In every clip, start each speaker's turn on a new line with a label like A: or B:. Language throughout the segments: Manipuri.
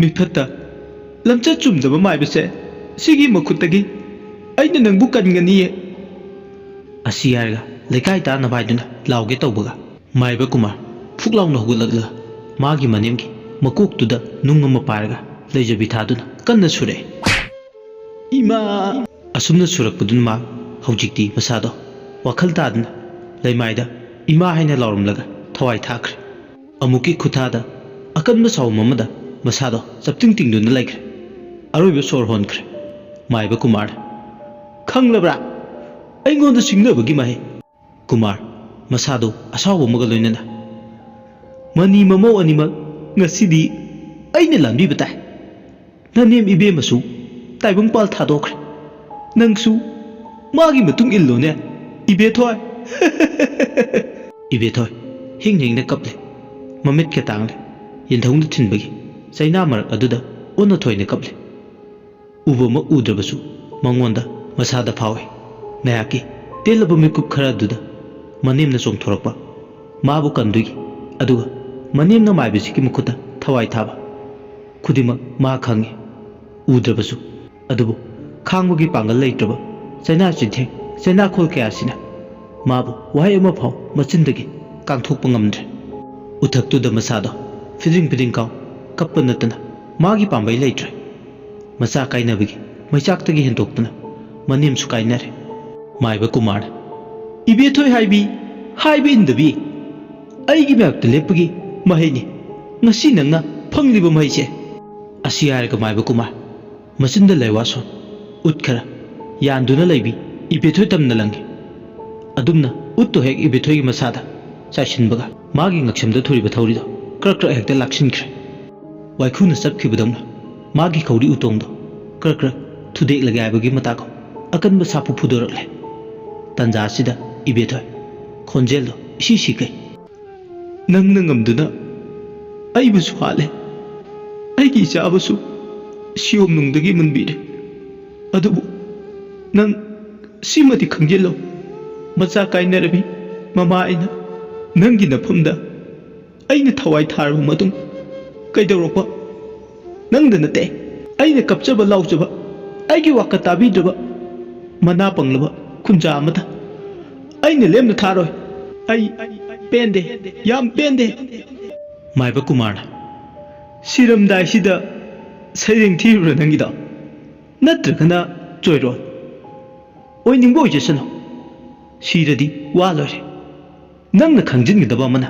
A: ꯃꯤꯐꯠꯇ ꯂꯝꯆꯠ ꯆꯨꯝꯗꯕ ꯃꯥꯏꯕꯁꯦ ꯁꯤꯒꯤ ꯃꯈꯨꯠꯇꯒꯤ ꯑꯩꯅ ꯅꯪꯕꯨ ꯀꯟꯒꯅꯤꯌꯦ ꯑꯁꯤ ꯍꯥꯏꯔꯒ ꯂꯩꯀꯥꯏ ꯇꯥꯅꯕ ꯍꯥꯏꯗꯨꯅ ꯂꯥꯎꯒꯦ ꯇꯧꯕꯒ ꯃꯥꯏꯕ ꯀꯨꯃꯥꯔ ꯐꯨꯛ ꯂꯥꯎꯅ ꯍꯧꯒꯠꯂꯛꯂꯒ ꯃꯥꯒꯤ ꯃꯅꯦꯝꯒꯤ ꯃꯀꯣꯛꯇꯨꯗ ꯅꯨꯡ ꯑꯃ ꯄꯥꯏꯔꯒ ꯂꯩꯖꯕꯤ ꯊꯥꯗꯨꯅ ꯀꯟꯅ ꯁꯨꯔꯛꯑꯦ ꯏꯃꯥ ꯑꯁꯨꯝꯅ ꯁꯨꯔꯛꯄꯗꯨꯅ ꯃꯥ ꯍꯧꯖꯤꯛꯇꯤ ꯃꯁꯥꯗꯣ ꯋꯥꯈꯜ ꯇꯥꯗꯨꯅ ꯂꯩꯃꯥꯏꯗ ꯏꯃꯥ ꯍꯥꯏꯅ ꯂꯥꯎꯔꯝꯂꯒ ꯊꯋꯥꯏ ꯊꯥꯈ꯭ꯔꯦ ꯑꯃꯨꯛꯀꯤ ꯈꯨꯊꯥꯗ ꯑꯀꯟꯕ ꯁꯥꯎꯝ ꯑꯃꯗ ꯃꯁꯥꯗꯣ ꯆꯞꯇꯤꯡ ꯇꯤꯡꯗꯨꯅ ꯂꯩꯈ꯭ꯔꯦ ꯑꯔꯣꯏꯕ ꯁꯣꯔ ꯍꯣꯟꯈ꯭ꯔꯦ ꯃꯥꯏꯕ ꯀꯨꯃꯥꯔ ꯈꯪꯂꯕ꯭ꯔꯥ ꯑꯩꯉꯣꯟꯗ ꯁꯤꯡꯅꯕꯒꯤ ꯃꯍꯩ ꯀꯨꯃꯥꯔ ꯃꯁꯥꯗꯣ ꯑꯁꯥꯎꯕ ꯑꯃꯒ ꯂꯣꯏꯅꯅ ꯃꯅꯤ ꯃꯃꯧ ꯑꯅꯤꯃꯛ ꯉꯁꯤꯗꯤ ꯑꯩꯅ ꯂꯥꯟꯕꯤꯕ ꯇꯥꯏ ꯅꯅꯦꯝ ꯏꯕꯦꯝꯃꯁꯨ ꯇꯥꯏꯕꯪꯄꯥꯜ ꯊꯥꯗꯣꯛꯈ꯭ꯔꯦ ꯅꯪꯁꯨ ꯃꯥꯒꯤ ꯃꯇꯨꯡ ꯏꯜꯂꯣꯅꯦ 이베토이 이베토이 힝힝ꯅ ꯀꯞꯂꯦ ꯃꯃꯤꯠꯀ ꯇꯥꯡꯂꯦ ꯌꯦꯟꯊꯧꯅ ꯊꯤꯟꯕꯒꯤ ꯆꯩꯅꯥ ꯃꯔꯛ ꯑꯗꯨꯗ ꯑꯣꯟꯅ ꯊꯣꯏꯅ ꯀꯞꯂꯦ ꯎꯕꯃꯛ ꯎꯗ꯭ꯔꯕꯁꯨ ꯃꯉꯣꯟꯗ ꯃꯁꯥꯗ ꯐꯥꯎꯏ ꯉꯥꯏꯍꯥꯛꯀꯤ ꯇꯦꯜꯂꯕ ꯃꯤꯀꯨꯞ ꯈꯔ ꯑꯗꯨꯗ ꯃꯅꯦꯝꯅ ꯆꯣꯡꯊꯣꯔꯛꯄ ꯃꯥꯕꯨ ꯀꯟꯗꯣꯏꯒꯤ ꯑꯗꯨꯒ ꯃꯅꯦꯝꯅ ꯃꯥꯏꯕꯁꯤꯒꯤ ꯃꯈꯨꯠꯇ ꯊꯋꯥꯏ ꯊꯥꯕ ꯈꯨꯗꯤꯡꯃꯛ ꯃꯥ ꯈꯪꯉꯤ ꯎꯗ꯭ꯔꯕꯁꯨ ꯑꯗꯨꯕꯨ ꯈꯥꯡꯕꯒꯤ ꯄꯥꯡꯒꯜ ꯂꯩꯇ꯭ꯔꯕ ꯆꯩꯅꯥ ꯆꯤꯟꯊꯦꯡ ꯆꯩꯅꯥꯈꯣꯜ ꯀꯌꯥꯁꯤꯅ ꯃꯥꯕꯨ ꯋꯥꯍꯩ ꯑꯃ ꯐꯥꯎ ꯃꯆꯤꯟꯗꯒꯤ ꯀꯥꯡꯊꯣꯛꯄ ꯉꯝꯗ꯭ꯔꯦ ꯎꯊꯛꯇꯨꯗ ꯃꯁꯥꯗꯣ ꯐꯤꯗꯤꯡ ꯐꯤꯗꯤꯡ ꯀꯥꯎ ꯀꯞꯄ ꯅꯠꯇꯅ ꯃꯥꯒꯤ ꯄꯥꯝꯕꯩ ꯂꯩꯇ꯭ꯔꯦ ꯃꯆꯥ ꯀꯥꯏꯅꯕꯒꯤ ꯃꯩꯆꯥꯛꯇꯒꯤ ꯍꯦꯟꯗꯣꯛꯇꯅ ꯃꯅꯦꯝꯁꯨ ꯀꯥꯏꯅꯔꯦ ꯃꯥꯏꯕ ꯀꯨꯃꯥꯔꯅ 이베토이 하이비 인더비 ꯑꯩꯒꯤ ꯃꯌꯥꯛꯇ ꯂꯦꯞꯄꯒꯤ ꯃꯍꯩꯅꯤ ꯉꯁꯤ ꯅꯪꯅ ꯐꯪꯂꯤꯕ ꯃꯍꯩꯁꯦ ꯑꯁꯤ ꯍꯥꯏꯔꯒ ꯃꯥꯏꯕ ꯀꯨꯃꯥꯔ ꯃꯆꯤꯟꯗ ꯂꯩꯋꯥꯁꯣꯟ ꯎꯠ ꯈꯔ ꯌꯥꯟꯗꯨꯅ ꯂꯩꯕꯤ 이베토이 ꯇꯝꯅ ꯂꯪꯉꯤ ꯑꯗꯨꯝꯅ ꯎꯠꯇꯣ ꯍꯦꯛ 이베토이ꯒꯤ ꯃꯁꯥꯗ ꯆꯥꯏꯁꯤꯟꯕꯒ ꯃꯥꯒꯤ ꯉꯛꯁꯝꯗ ꯊꯨꯔꯤꯕ ꯊꯧꯔꯤꯗꯣ ꯀ꯭ꯔꯛ ꯍꯦꯛꯇ ꯂꯥꯛꯁꯤꯟꯈ꯭ꯔꯦ ꯋꯥꯏꯈꯨꯅ ꯆꯞꯈꯤꯕꯗꯧꯅ ꯃꯥꯒꯤ ꯈꯧꯔꯤ ꯎꯇꯣꯡꯗꯣ ꯀ꯭ꯔꯛ ꯊꯨꯗꯦꯛꯂꯒꯦ ꯍꯥꯏꯕꯒꯤ ꯃꯇꯥꯒꯣ ꯑꯀꯟꯕ ꯁꯥꯐꯨ ꯐꯨꯗꯣꯔꯛꯂꯦ ꯇꯟꯖꯥ ꯑꯁꯤꯗ 이베토이 ꯈꯣꯟꯖꯦꯜꯗꯣ ꯏꯁꯤ ꯁꯤꯈꯩ ꯅꯪꯅ ꯉꯝꯗꯨꯅ ꯑꯩꯕꯨꯁꯨ ꯍꯥꯠꯂꯦ ꯑꯩꯒꯤ ꯏꯆꯥꯕꯨꯁꯨ ꯁꯤꯌꯣꯝꯅꯨꯡꯗꯒꯤ ꯃꯨꯟꯕꯤꯔꯦ ꯑꯗꯨꯕꯨ ꯅꯪ ꯁꯤꯃꯗꯤ ꯈꯪꯖꯤꯜꯂꯣ ꯃꯆꯥ ꯀꯥꯏꯅꯔꯕꯤ ꯃꯃꯥ ꯑꯩꯅ ꯅꯪꯒꯤ ꯅꯐꯝꯗ ꯑꯩꯅ ꯊꯋꯥꯏ ꯊꯥꯔꯕ ꯃꯇꯨꯡ ꯀꯩꯗꯧꯔꯛꯄ ꯅꯪꯗ ꯅꯠꯇꯦ ꯑꯩꯅ ꯀꯞꯆꯕ ꯂꯥꯎꯖꯕ ꯑꯩꯒꯤ ꯋꯥꯀꯠ ꯇꯥꯕꯤꯗ꯭ꯔꯕ ꯃꯅꯥ ꯄꯪꯂꯕ ꯈꯨꯟꯖꯥ ꯑꯃꯗ ꯑꯩꯅ ꯂꯦꯝꯅ ꯊꯥꯔꯣꯏ ꯑꯩ ꯄꯦꯟꯗꯦ ꯌꯥꯝ ꯄꯦꯟꯗꯦ ꯃꯥꯏꯕ ꯀꯨꯃꯥꯔꯅ ꯁꯤꯔꯝꯗꯥꯏꯁꯤꯗ ꯁꯩꯔꯦꯡ ꯊꯤꯔꯨꯔ ꯅꯪꯒꯤꯗꯣ ꯅꯠꯇ꯭ꯔꯒꯅ ꯆꯣꯏꯔꯣꯜ ꯑꯣꯏꯅꯤꯡꯕ ꯑꯣꯏꯖꯁꯅꯨ ꯁꯤꯔꯗꯤ ꯋꯥ ꯂꯣꯏꯔꯦ ꯅꯪꯅ ꯈꯪꯖꯤꯟꯒꯗꯕ ꯑꯃꯅ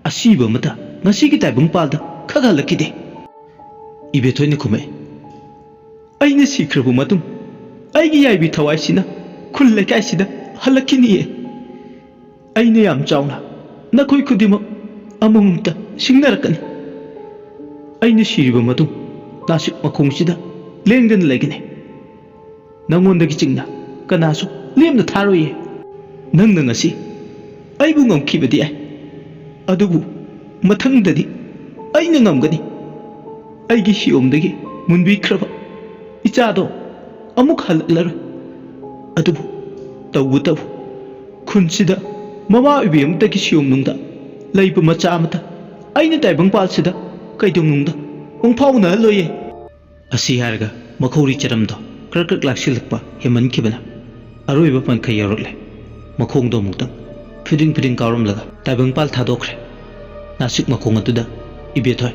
A: ꯑꯁꯤꯕ ꯑꯃꯇ ꯉꯁꯤꯒꯤ ꯇꯥꯏꯕꯪꯄꯥꯜꯗ ꯈꯛ ꯍꯜꯂꯛꯈꯤꯗꯦ 이베토이ꯅ ꯈꯨꯝꯃꯛꯏ ꯑꯩꯅ ꯁꯤꯈ꯭ꯔꯕ ꯃꯇꯨꯡ ꯑꯩꯒꯤ ꯌꯥꯏꯕꯤ ꯊꯋꯥꯏꯁꯤꯅ ꯈꯨꯜ ꯂꯩꯀꯥꯏꯁꯤꯗ ꯍꯜꯂꯛꯈꯤꯅꯤꯌꯦ ꯑꯩꯅ ꯌꯥꯝ ꯆꯥꯎꯅ ꯅꯈꯣꯏ ꯈꯨꯗꯤꯡꯃꯛ ꯑꯃꯃꯝꯇ ꯁꯤꯡꯅꯔꯛꯀꯅꯤ ꯑꯩꯅ ꯁꯤꯔꯕ ꯃꯇꯨꯡ ꯅꯥꯁꯤꯛ ꯃꯈꯣꯡꯁꯤꯗ ꯂꯦꯡꯗꯅ ꯂꯩꯒꯅꯤ ꯅꯪꯉꯣꯟꯗꯒꯤ ꯆꯤꯡꯅ ꯀꯅꯥꯁꯨ ꯂꯦꯝꯅ ꯊꯥꯔꯣꯏꯌꯦ ꯅꯪꯅ ꯉꯁꯤ ꯑꯩꯕꯨ ꯉꯝꯈꯤꯕꯗꯤ ꯌꯥꯏ ꯑꯗꯨꯕꯨ ꯃꯊꯪꯗꯗꯤ ꯑꯩꯅ ꯉꯝꯒꯅꯤ ꯑꯩꯒꯤ ꯁꯤꯌꯣꯝꯗꯒꯤ ꯃꯨꯟꯕꯤꯈ꯭ꯔꯕ ꯏꯆꯥꯗꯣ ꯑꯃꯨꯛ ꯍꯜꯂꯛꯂꯔꯣꯏ ꯑꯗꯨꯕꯨ ꯇꯧꯕꯇꯕꯨ ꯈꯨꯟꯁꯤꯗ ꯃꯃꯥ ꯑꯣꯏꯕꯤ ꯑꯃꯇꯒꯤ ꯁꯤꯌꯣꯝꯅꯨꯡꯗ ꯂꯩꯕ ꯃꯆꯥ ꯑꯃꯇ ꯑꯩꯅ ꯇꯥꯏꯕꯪꯄꯥꯜꯁꯤꯗ ꯀꯩꯗꯧꯅꯨꯡꯗ ꯑꯣꯡꯐꯥꯎꯅꯍꯜꯂꯣꯏꯌꯦ ꯑꯁꯤ ꯍꯥꯏꯔꯒ ꯃꯈꯧꯔꯤ ꯆꯔꯝꯗꯣ ꯀ꯭ꯔꯛ ꯂꯥꯛꯁꯤꯜꯂꯛꯄ ꯍꯦꯃꯟꯈꯤꯕꯅ ꯑꯔꯣꯏꯕ ꯄꯟꯈꯩ ꯌꯧꯔꯛꯂꯦ ꯃꯈꯣꯡꯗꯣ ꯑꯃꯨꯛꯇꯪ ꯐꯤꯗꯤꯡ ꯀꯥꯎꯔꯝꯂꯒ ꯇꯥꯏꯕꯪꯄꯥꯜ ꯊꯥꯗꯣꯛꯈ꯭ꯔꯦ ꯅꯥꯁꯤꯛ ꯃꯈꯣꯡ ꯑꯗꯨꯗ 이베토이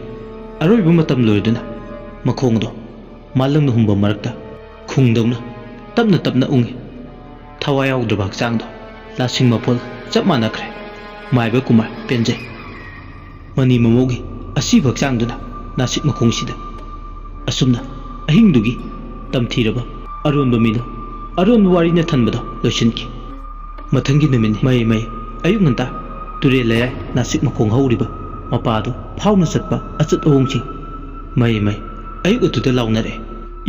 A: ꯑꯔꯣꯏꯕ ꯃꯇꯝ ꯂꯣꯏꯗꯨꯅ ꯃꯈꯣꯡꯗꯣ ꯃꯥꯂꯪꯅ ꯍꯨꯝꯕ ꯃꯔꯛꯇ ꯈꯨꯡꯗꯧꯅ ꯇꯞꯅ ꯎꯡꯉꯤ ꯊꯋꯥꯏ ꯌꯥꯎꯗ꯭ꯔꯕ ꯍꯛꯆꯥꯡꯗꯣ ꯂꯥꯁꯤꯡ ꯃꯐꯣꯜ ꯆꯞ ꯃꯥꯟꯅꯈ꯭ꯔꯦ ꯃꯥꯏꯕ ꯀꯨꯃꯥꯔ ꯄꯦꯟꯖꯩ ꯃꯅꯤ ꯃꯃꯧꯒꯤ ꯑꯁꯤꯕ ꯍꯛꯆꯥꯡꯗꯨꯅ ꯅꯥꯁꯤꯛ ꯃꯈꯣꯡꯁꯤꯗ ꯑꯁꯨꯝꯅ ꯑꯍꯤꯡꯗꯨꯒꯤ ꯇꯝꯊꯤꯔꯕ ꯑꯔꯣꯟꯕ ꯃꯤꯂꯣ ꯑꯔꯣꯟꯕ ꯋꯥꯔꯤꯅ ꯊꯟꯕꯗꯣ ꯂꯣꯏꯁꯤꯟꯈꯤ ꯃꯊꯪꯒꯤ ꯅꯨꯃꯤꯠꯅꯤ ꯃꯩ ꯑꯌꯨꯛ ꯉꯟꯇꯥ ꯇꯨꯔꯦꯜ ꯂꯩꯔꯥꯏ ꯅꯥꯁꯤꯛ ꯃꯈꯣꯡ ꯍꯧꯔꯤꯕ ꯃꯄꯥꯗꯨ ꯐꯥꯎꯅ ꯆꯠꯄ ꯑꯆꯠ ꯑꯍꯣꯡꯁꯤꯡ ꯃꯩ ꯑꯌꯨꯛ ꯑꯗꯨꯗ ꯂꯥꯎꯅꯔꯦ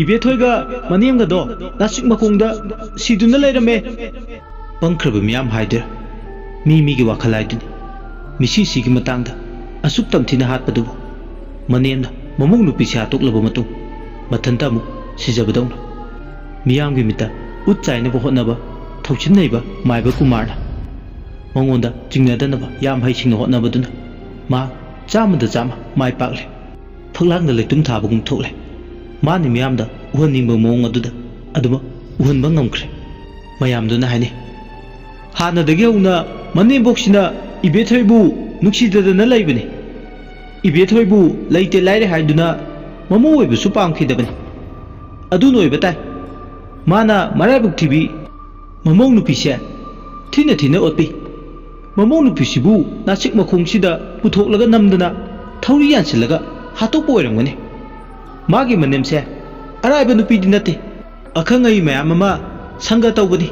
A: 이베토이가 ꯃꯅꯦꯝꯒꯗꯣ ꯅꯥꯁꯤꯛ ꯃꯈꯣꯡꯗ ꯁꯤꯗꯨꯅ ꯂꯩꯔꯝꯃꯦ ꯄꯪꯈ꯭ꯔꯕ ꯃꯤꯌꯥꯝ ꯍꯥꯏꯗ꯭ꯔꯥ ꯃꯤꯒꯤ ꯋꯥꯈꯜ ꯍꯥꯏꯗꯨꯅꯤ ꯃꯤꯁꯤꯒꯤ ꯃꯇꯥꯡꯗ ꯑꯁꯨꯛ ꯇꯝꯊꯤꯅ ꯍꯥꯠꯄꯗꯨꯕꯨ ꯃꯅꯦꯝꯅ ꯃꯃꯧ ꯅꯨꯄꯤꯁꯤ ꯍꯥꯠꯇꯣꯛꯂꯕ ꯃꯇꯨꯡ ꯃꯊꯟꯇ ꯑꯃꯨꯛ ꯁꯤꯖꯕꯗꯧꯅ ꯃꯤꯌꯥꯝꯒꯤ ꯃꯤꯠꯇ ꯎꯠ ꯆꯥꯏꯅꯕ ꯍꯣꯠꯅꯕ ꯊꯧꯆꯤꯟꯅꯩꯕ ꯃꯥꯏꯕ ꯀꯨꯃꯥꯔꯅ ꯃꯉꯣꯟꯗ ꯆꯤꯡꯅꯗꯅꯕ ꯌꯥꯝ ꯍꯩꯁꯤꯡꯅ ꯍꯣꯠꯅꯕꯗꯨꯅ ꯃꯥ ꯆꯥꯝꯃꯗ ꯆꯥꯝꯃ ꯃꯥꯏ ꯄꯥꯛꯂꯦ ꯐꯛꯂꯥꯡꯗ ꯂꯩꯇꯨꯝ ꯊꯥꯕꯒꯨꯝ ꯊꯣꯛꯂꯦ ꯃꯥꯅ ꯃꯤꯌꯥꯝꯗ ꯎꯍꯟꯅꯤꯡꯕ ꯃꯑꯣꯡ ꯑꯗꯨꯗ ꯑꯗꯨꯃꯛ ꯎꯍꯟꯕ ꯉꯝꯈ꯭ꯔꯦ ꯃꯌꯥꯝꯗꯨꯅ ꯍꯥꯏꯅꯩ ꯍꯥꯟꯅꯗꯒꯤ ꯍꯧꯅ ꯃꯅꯦꯝꯕꯣꯛꯁꯤꯅ ꯏꯕꯦꯊꯣꯏꯕꯨ ꯅꯨꯡꯁꯤꯗꯗꯅ ꯂꯩꯕꯅꯤ ꯏꯕꯦꯊꯣꯏꯕꯨ ꯂꯩꯇꯦ ꯂꯥꯏꯔꯦ ꯍꯥꯏꯗꯨꯅ ꯃꯃꯧ ꯑꯣꯏꯕꯁꯨ ꯄꯥꯝꯈꯤꯗꯕꯅꯤ ꯑꯗꯨꯅ ꯑꯣꯏꯕ ꯇꯥꯏ ꯃꯥꯅ ꯃꯔꯥꯏꯕꯛ ꯊꯤꯕꯤ ꯃꯃꯧ ꯅꯨꯄꯤꯁꯦ ꯊꯤꯅ ꯊꯤꯅ ꯑꯣꯠꯄꯤ ꯃꯃꯧ ꯅꯨꯄꯤꯁꯤꯕꯨ ꯅꯥꯆꯤꯛ ꯃꯈꯣꯡꯁꯤꯗ ꯄꯨꯊꯣꯛꯂꯒ ꯅꯝꯗꯅ ꯊꯧꯔꯤ ꯌꯥꯟꯁꯤꯜꯂꯒ ꯍꯥꯠꯇꯣꯛꯄ ꯑꯣꯏꯔꯝꯒꯅꯤ ꯃꯥꯒꯤ ꯃꯅꯦꯝꯁꯦ ꯑꯔꯥꯏꯕ ꯅꯨꯄꯤꯗꯤ ꯅꯠꯇꯦ ꯑꯈꯪ ꯑꯍꯩ ꯃꯌꯥꯝ ꯑꯃ ꯁꯪꯒ ꯇꯧꯕꯅꯤ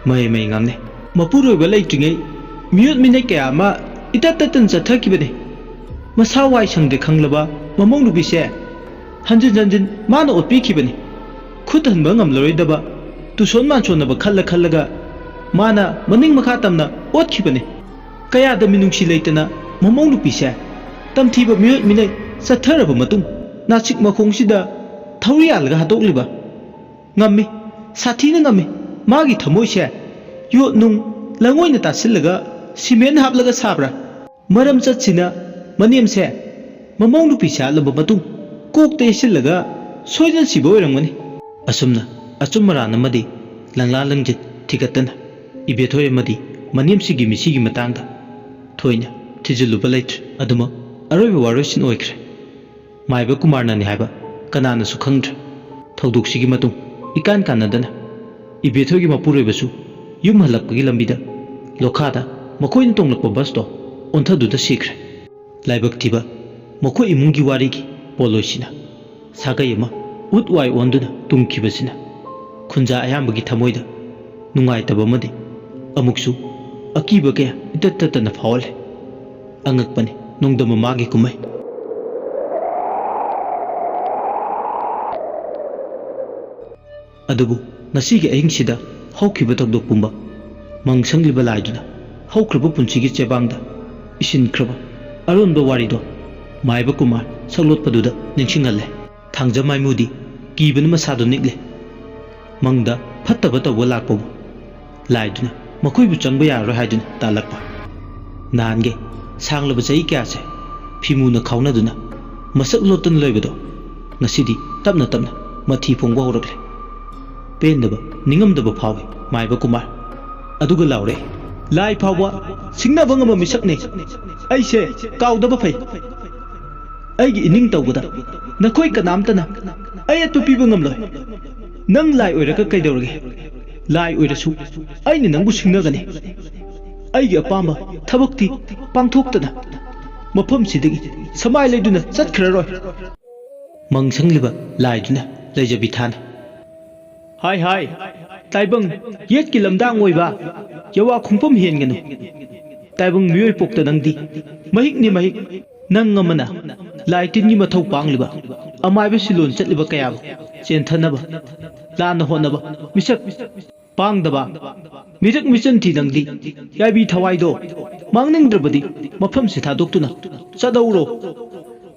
A: ꯃꯍꯩ ꯃꯍꯩ ꯉꯥꯡꯅꯩ ꯃꯄꯨꯔꯣꯏꯕ ꯂꯩꯇ꯭ꯔꯤꯉꯩ ꯃꯤꯑꯣꯠ ꯃꯤꯅꯩ ꯀꯌꯥ ꯑꯃ ꯏꯇꯠ ꯇꯠꯇꯅ ꯆꯠꯊꯈꯤꯕꯅꯤ ꯃꯁꯥ ꯋꯥꯏ ꯁꯪꯗꯦ ꯈꯪꯂꯕ ꯃꯃꯧ ꯅꯨꯄꯤꯁꯦ ꯍꯟꯖꯤꯟ ꯍꯟꯖꯤꯟ ꯃꯥꯅ ꯑꯣꯠꯄꯤꯈꯤꯕꯅꯤ ꯈꯨꯠ ꯍꯟꯕ ꯉꯝꯂꯔꯣꯏꯗꯕ ꯇꯨꯁꯣꯟ ꯃꯥꯟꯁꯣꯟꯅꯕ ꯈꯜꯂꯒ ꯃꯥꯅ ꯃꯅꯤꯡ ꯃꯈꯥ ꯇꯝꯅ ꯑꯣꯠꯈꯤꯕꯅꯤ ꯀꯌꯥꯗ ꯃꯤꯅꯨꯡꯁꯤ ꯂꯩꯇꯅ ꯃꯃꯧ ꯅꯨꯄꯤꯁꯦ ꯇꯝꯊꯤꯕ ꯃꯤꯑꯣꯠ ꯃꯤꯅꯩ ꯆꯠꯊꯔꯕ ꯃꯇꯨꯡ ꯅꯥꯆꯤꯛ ꯃꯈꯣꯡꯁꯤꯗ ꯊꯧꯔꯤ ꯌꯥꯜꯂꯒ ꯍꯥꯠꯇꯣꯛꯂꯤꯕ ꯉꯝꯃꯤ ꯁꯥꯊꯤꯅ ꯉꯝꯃꯤ ꯃꯥꯒꯤ ꯊꯃꯣꯏꯁꯦ ꯌꯣꯠ ꯅꯨꯡ ꯂꯉꯣꯏꯅ ꯇꯥꯁꯤꯜꯂꯒ ꯁꯤꯃꯦꯟ ꯍꯥꯞꯂꯒ ꯁꯥꯕ꯭ꯔꯥ ꯃꯔꯝ ꯆꯠꯁꯤꯅ ꯃꯅꯦꯝꯁꯦ ꯃꯃꯧ ꯅꯨꯄꯤ ꯁꯥꯠꯂꯕ ꯃꯇꯨꯡ ꯀꯣꯛꯇ ꯌꯩꯁꯤꯜꯂꯒ ꯁꯣꯏꯗꯅ ꯁꯤꯕ ꯑꯣꯏꯔꯝꯒꯅꯤ ꯑꯁꯨꯝꯅ ꯑꯆꯨꯝ ꯑꯔꯥꯟ ꯑꯃꯗꯤ ꯂꯪꯂꯥ ꯂꯪꯖꯤꯠ ꯊꯤꯒꯠꯇꯅ ꯏꯕꯦꯊꯣꯏ ꯑꯃꯗꯤ ꯃꯅꯦꯝꯁꯤꯒꯤ ꯃꯤꯁꯤꯒꯤ ꯃꯇꯥꯡꯗ ꯊꯣꯏꯅ ꯊꯤꯖꯤꯜꯂꯨꯕ ꯂꯩꯇ꯭ꯔꯦ ꯑꯗꯨꯃꯛ ꯑꯔꯣꯏꯕ ꯋꯥꯔꯣꯏꯁꯤꯟ ꯑꯣꯏꯈ꯭ꯔꯦ ꯃꯥꯏꯕ ꯀꯨꯃꯥꯔꯅꯅꯤ ꯍꯥꯏꯕ ꯀꯅꯥꯅꯁꯨ ꯈꯪꯗ꯭ꯔꯦ ꯊꯧꯗꯣꯛꯁꯤꯒꯤ ꯃꯇꯨꯡ ꯏꯀꯥꯟ ꯀꯥꯟꯅꯗꯅ ꯏꯕꯦꯊꯣꯏꯒꯤ ꯃꯄꯨꯔꯣꯏꯕꯁꯨ ꯌꯨꯝ ꯍꯜꯂꯛꯄꯒꯤ ꯂꯝꯕꯤꯗ ꯂꯣꯈꯥꯗ ꯃꯈꯣꯏꯅ ꯇꯣꯡꯂꯛꯄ ꯕꯁꯇꯣ ꯑꯣꯟꯊꯗꯨꯅ ꯁꯤꯈ꯭ꯔꯦ ꯂꯥꯏꯕꯛ ꯊꯤꯕ ꯃꯈꯣꯏ ꯏꯃꯨꯡꯒꯤ ꯋꯥꯔꯤꯒꯤ ꯄꯣꯠꯂꯣꯏꯁꯤꯅ ꯁꯥꯒꯩ ꯑꯃ ꯎꯠ ꯋꯥꯏ ꯑꯣꯟꯗꯨꯅ ꯇꯨꯝꯈꯤꯕꯁꯤꯅ ꯈꯨꯟꯖꯥ ꯑꯌꯥꯝꯕꯒꯤ ꯊꯃꯣꯏꯗ ꯅꯨꯡꯉꯥꯏꯇꯕ ꯑꯃꯗꯤ ꯑꯃꯨꯛꯁꯨ ꯑꯀꯤꯕ ꯀꯌꯥ ꯏꯇꯠ ꯇꯠꯇꯅ ꯐꯥꯎꯍꯜꯂꯦ ꯑꯉꯛꯄꯅꯤ ꯅꯣꯡꯗꯝ ꯃꯃꯥꯒꯤ ꯀꯨꯝꯍꯩ ꯑꯗꯨꯕꯨ ꯉꯁꯤꯒꯤ ꯑꯍꯤꯡꯁꯤꯗ ꯍꯧꯈꯤꯕ ꯊꯧꯗꯣꯛ ꯄꯨꯝꯕ ꯃꯪ ꯁꯪꯂꯤꯕ ꯂꯥꯏꯗꯨꯅ ꯍꯧꯈ꯭ꯔꯕ ꯄꯨꯟꯁꯤꯒꯤ ꯆꯦꯕꯥꯡꯗ ꯏꯁꯤꯟꯈ꯭ꯔꯕ ꯑꯔꯣꯟꯕ ꯋꯥꯔꯤꯗꯣ ꯃꯥꯏꯕ ꯀꯨꯃꯥꯔ ꯁꯛꯂꯣꯠꯄꯗꯨꯗ ꯅꯤꯡꯁꯤꯡꯍꯜꯂꯦ ꯊꯥꯡꯖ ꯃꯥꯏꯃꯨꯗꯤ ꯀꯤꯕꯅ ꯃꯁꯥꯗꯣ ꯅꯤꯛꯂꯦ ꯃꯪꯗ ꯐꯠꯇꯕ ꯇꯧꯕ ꯂꯥꯛꯄꯕꯨ ꯂꯥꯏꯗꯨꯅ ꯃꯈꯣꯏꯕꯨ ꯆꯪꯕ ꯌꯥꯔꯣꯏ ꯍꯥꯏꯗꯨꯅ ꯇꯥꯜꯂꯛꯄ ꯅꯍꯥꯟꯒꯩ ꯁꯥꯡꯂꯕ ꯆꯍꯤ ꯀꯌꯥꯁꯦ ꯐꯤꯃꯨꯅ ꯈꯥꯎꯅꯗꯨꯅ ꯃꯁꯛ ꯂꯣꯠꯇꯨꯅ ꯂꯩꯕꯗꯣ ꯉꯁꯤꯗꯤ ꯇꯞꯅ ꯇꯞꯅ ꯃꯊꯤ ꯐꯣꯡꯕ ꯍꯧꯔꯛꯂꯦ ꯄꯦꯟꯗꯕ ꯅꯤꯡꯉꯝꯗꯕ ꯐꯥꯎꯏ ꯃꯥꯏꯕ ꯀꯨꯃꯥꯔ ꯑꯗꯨꯒ ꯂꯥꯎꯔꯛꯏ ꯂꯥꯏ ꯐꯥꯎꯕ ꯁꯤꯡꯅꯕ ꯉꯝꯕ ꯃꯤꯁꯛꯅꯤ ꯑꯩꯁꯦ ꯀꯥꯎꯗꯕ ꯐꯩ ꯑꯩꯒꯤ ꯏꯅꯤꯡ ꯇꯧꯕꯗ ꯅꯈꯣꯏ ꯀꯅꯥꯝꯇꯅ ꯑꯩ ꯑꯠꯄ ꯄꯤꯕ ꯉꯝꯂꯣꯏ ꯅꯪ ꯂꯥꯏ ꯑꯣꯏꯔꯒ ꯀꯩꯗꯧꯔꯒꯦ ꯂꯥꯏ ꯑꯣꯏꯔꯁꯨ ꯑꯩꯅ ꯅꯪꯕꯨ ꯁꯤꯡꯅꯒꯅꯤ ꯑꯩꯒꯤ ꯑꯄꯥꯝꯕ ꯊꯕꯛꯇꯤ ꯄꯥꯡꯊꯣꯛꯇꯅ ꯃꯐꯝꯁꯤꯗꯒꯤ ꯁꯃꯥꯏ ꯂꯩꯗꯨꯅ ꯆꯠꯈ꯭ꯔꯔꯣꯏ ꯃꯪ ꯁꯪꯂꯤꯕ ꯂꯥꯏꯗꯨꯅ ꯂꯩꯖꯕꯤ ꯊꯥꯅ ꯍꯥꯏ ꯍꯥꯏ ꯇꯥꯏꯕꯪ ꯌꯦꯠꯀꯤ ꯂꯝꯗꯥꯡ ꯑꯣꯏꯕ ꯌꯋꯥ ꯈꯣꯡꯐꯝ ꯍꯦꯟꯒꯅꯨ ꯇꯥꯏꯕꯪ ꯃꯤꯑꯣꯏ ꯄꯣꯛꯇ ꯅꯪꯗꯤ ꯃꯍꯤꯛꯅꯤ ꯃꯍꯤꯛ ꯅꯪ ꯑꯃꯅ ꯂꯥꯏ ꯇꯤꯟꯒꯤ ꯃꯊꯧ ꯄꯥꯡꯂꯤꯕ ꯑꯃꯥꯏꯕ ꯁꯤꯂꯣꯟ ꯆꯠꯂꯤꯕ ꯀꯌꯥꯕꯨ ꯆꯦꯟꯊꯅꯕ ꯂꯥꯟꯅ ꯍꯣꯠꯅꯕ ꯃꯤꯁꯛ ꯄꯥꯡꯗꯕ ꯃꯤꯔꯛ ꯃꯤꯆꯟꯊꯤ ꯅꯪꯗꯤ ꯌꯥꯏꯕꯤ ꯊꯋꯥꯏꯗꯣ ꯃꯥꯡꯅꯤꯡꯗ꯭ꯔꯕꯗꯤ ꯃꯐꯝꯁꯤ ꯊꯥꯗꯣꯛꯇꯨꯅ ꯆꯠꯍꯧꯔꯣ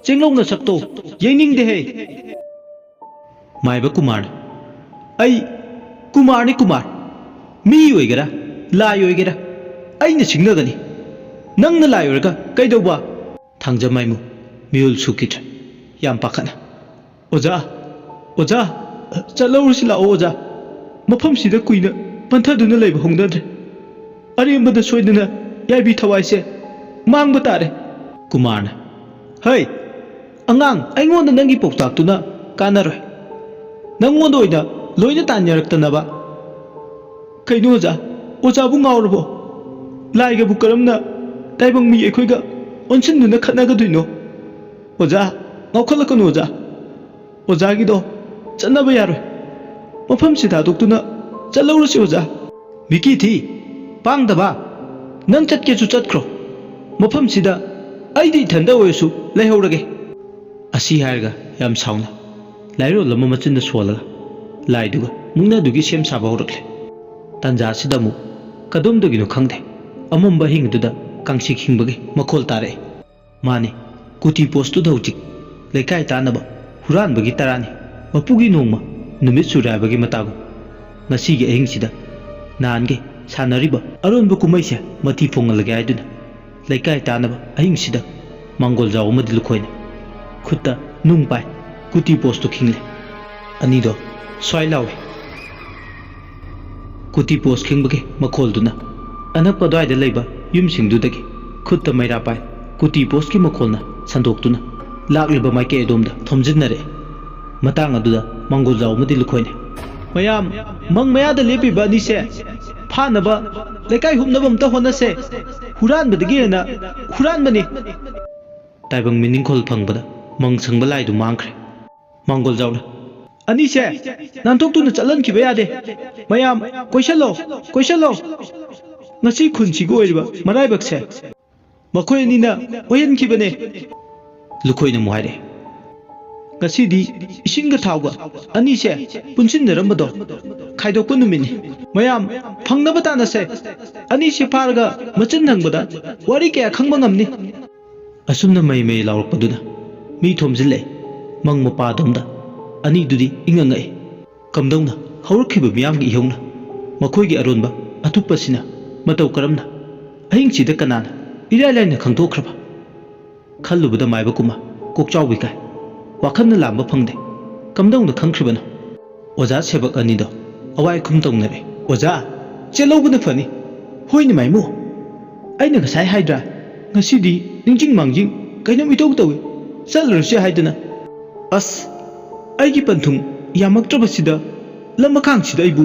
A: ꯆꯦꯡꯂꯧꯅ ꯁꯛꯇꯣ ꯌꯦꯡꯅꯤꯡꯗꯦꯍꯦ ꯃꯥꯏꯕ ꯀꯨꯃꯥꯔ ꯑꯩ ꯀꯨꯃꯥꯔꯅꯤ ꯀꯨꯃꯥꯔ ꯃꯤ ꯑꯣꯏꯒꯦꯔꯥ ꯂꯥꯏ ꯑꯣꯏꯒꯦꯔꯥ ꯑꯩꯅ ꯁꯤꯡꯅꯒꯅꯤ ꯅꯪꯅ ꯂꯥꯏ ꯑꯣꯏꯔꯒ ꯀꯩꯗꯧꯕ ꯊꯥꯡꯖ ꯃꯥꯏꯃꯨ ꯃꯤꯍꯨꯜ ꯁꯨꯈꯤꯗ꯭ꯔꯦ ꯌꯥꯝ ꯄꯥꯈꯠꯅ ꯑꯣꯖꯥ ꯑꯣꯖꯥ ꯆꯠꯂꯧꯔꯁꯤ ꯂꯥꯛꯑꯣ ꯑꯣꯖꯥ ꯃꯐꯝꯁꯤꯗ ꯀꯨꯏꯅ ꯄꯟꯊꯗꯨꯅ ꯂꯩꯕ ꯍꯧꯅꯗ꯭ꯔꯦ ꯑꯔꯦꯝꯕꯗ ꯁꯣꯏꯗꯅ ꯌꯥꯏꯕꯤ ꯊꯋꯥꯏꯁꯦ ꯃꯥꯡꯕ ꯇꯥꯔꯦ ꯀꯨꯃꯥꯔꯅ ꯍꯩ ꯑꯉꯥꯡ ꯑꯩꯉꯣꯟꯗ ꯅꯪꯒꯤ ꯄꯥꯎꯇꯥꯛꯇꯨꯅ ꯀꯥꯟꯅꯔꯣꯏ ꯅꯪꯉꯣꯟꯗ ꯑꯣꯏꯅ ꯂꯣꯏꯅ ꯇꯥꯟꯅꯔꯛꯇꯅꯕ ꯀꯩꯅꯣ ꯑꯣꯖꯥ ꯑꯣꯖꯥꯕꯨ ꯉꯥꯎꯔꯕꯣ ꯂꯥꯏꯒꯕꯨ ꯀꯔꯝꯅ ꯇꯥꯏꯕꯪ ꯃꯤ ꯑꯩꯈꯣꯏꯒ ꯑꯣꯟꯁꯤꯟꯗꯨꯅ ꯈꯠꯅꯒꯗꯣꯏꯅꯣ ꯑꯣꯖꯥ ꯉꯥꯎꯈꯠꯂꯛꯀꯅꯨ ꯑꯣꯖꯥ ꯑꯣꯖꯥꯒꯤꯗꯣ ꯆꯠꯅꯕ ꯌꯥꯔꯣꯏ ꯃꯐꯝꯁꯤ ꯊꯥꯗꯣꯛꯇꯨꯅ ꯆꯠꯂꯧꯔꯁꯤ ꯑꯣꯖꯥ ꯃꯤꯀꯤ ꯊꯤ ꯄꯥꯡꯗꯕ ꯅꯪ ꯆꯠꯀꯦꯁꯨ ꯆꯠꯈ꯭ꯔꯣ ꯃꯐꯝꯁꯤꯗ ꯑꯩꯗꯤ ꯏꯊꯟꯗ ꯑꯣꯏꯔꯁꯨ ꯂꯩꯍꯧꯔꯒꯦ ꯑꯁꯤ ꯍꯥꯏꯔꯒ ꯌꯥꯝ ꯁꯥꯎꯅ ꯂꯥꯏꯔꯣꯜ ꯑꯃ ꯃꯆꯤꯟꯗ ꯁꯣꯜꯂꯒ ꯂꯥꯏꯗꯨꯒ ꯃꯨꯛꯅꯗꯨꯒꯤ ꯁꯦꯝ ꯁꯥꯕ ꯍꯧꯔꯛꯂꯦ ꯇꯥꯟꯖꯥꯁꯤꯗ ꯑꯃꯨꯛ ꯀꯗꯣꯝꯗꯒꯤꯅꯣ ꯈꯪꯗꯦ ꯑꯃꯝꯕ ꯑꯍꯤꯡ ꯑꯗꯨꯗ ꯀꯥꯡꯁꯤꯛ ꯈꯤꯡꯕꯒꯤ ꯃꯈꯣꯜ ꯇꯥꯔꯛꯏ ꯃꯥꯅꯤ ꯀꯨꯇꯤ ꯄꯣꯁꯇꯨꯗ ꯍꯧꯖꯤꯛ ꯂꯩꯀꯥꯏ ꯇꯥꯟꯅꯕ ꯍꯨꯔꯥꯟꯕꯒꯤ ꯇꯔꯥꯅꯤ ꯃꯄꯨꯒꯤ ꯅꯣꯡꯃ ꯅꯨꯃꯤꯠ ꯁꯨꯔꯥꯏꯕꯒꯤ ꯃꯇꯥꯒꯨꯝ ꯉꯁꯤꯒꯤ ꯑꯍꯤꯡꯁꯤꯗ ꯅꯍꯥꯟꯒꯩ ꯁꯥꯟꯅꯔꯤꯕ ꯑꯔꯣꯟꯕ ꯀꯨꯝꯍꯩꯁꯦ ꯃꯊꯤ ꯐꯣꯡꯍꯜꯂꯒꯦ ꯍꯥꯏꯗꯨꯅ ꯂꯩꯀꯥꯏ ꯇꯥꯟꯅꯕ ꯑꯍꯤꯡꯁꯤꯗ ꯃꯥꯡꯒꯣꯜ ꯖꯥꯎ ꯑꯃꯗꯤ ꯂꯨꯈꯣꯏꯅ खुत्ता नुंग पाई कुटी पोस्ट खिंगले अनीदो स्वाई लावे कुटी पोस्ट खिंगबगे मखोलदुना अनप अद्वाइदा लेबा युमसिंगदुदगी खुत्ता मैरा पाई कुटी पोस्ट की मखोलना संदोक्तुना लाक्लिबा माइके एदोमदा थोमजिनरे मतंग अदुदा मंगोल जाव मदि लुखोइने मयाम मंग मयादा लेपिबा अनिसे फानबा लेकाई हुमनबा अमता होनसे हुरानबदगी ना हुरानबनी ताइबंग मिनिंगखोल फंगबदा मंग संगबा लाइदु मांगख्रे मंगोल जावला अनिसे नानथोक्तुना चलनखिबा यादे मयाम कोइसलो ngasi khunsigo oiba maraibakse makhoi ni na oyen khibane lukhoi na muhaire ngasi di isinga thawga ani se punsin naramado khaidokku numini mayam phangnaba tana se ani se farga machin hangbada wari kya khangba ngamni asumna mai mai lawrpaduna mi thomjille mang mapa domda ani dudi ingangai kamdongna hawrkhiba miyam gi ihongna makhoi gi aronba atupasina मतौ करमना अहिंग सिदा कनाना इराय लाइन खंगथोख्रबा खल्लुबदा माइबकुमा कोकचाउबि काय वाखन लांबा फंगदे कमदौंद खंख्रिबनो ओजा सेबक अनिदो अवाय खुमतौनरे ओजा चेलौबना फनी होइनि माइमु आइना गसाय हाइद्रा ngasiदी निंजिंग मांजिंग कैनम इतौ तौइ चलरसे हाइदना अस आइगी पंथुंग यामक्त्रबसिदा लमखांगसिदा आइबु